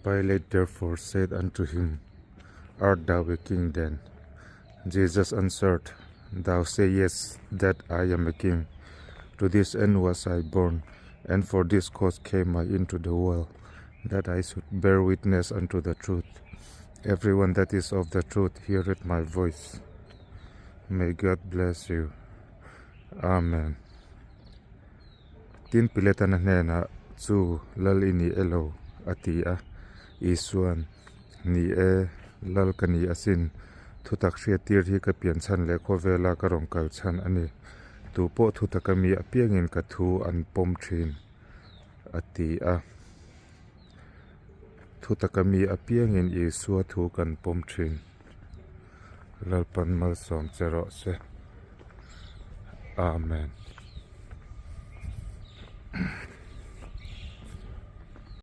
Pilate therefore said unto him, Art thou a king then? Jesus answered, Thou sayest that I am a king. To this end was I born, and for this cause came I into the world, that I should bear witness unto the truth. Everyone that is of the truth heareth my voice. May God bless you. Amen. Tin piletan na chu lal ini elo atia isuan ni lal kani asin thutak hria tir hi ka pian chan le kho vela ka rong kal chan ani tu po thutakami apiangin ka thu an pom thin atia thutakami apiangin isua thu kan pom thin lalpan mal som chero se. Amen.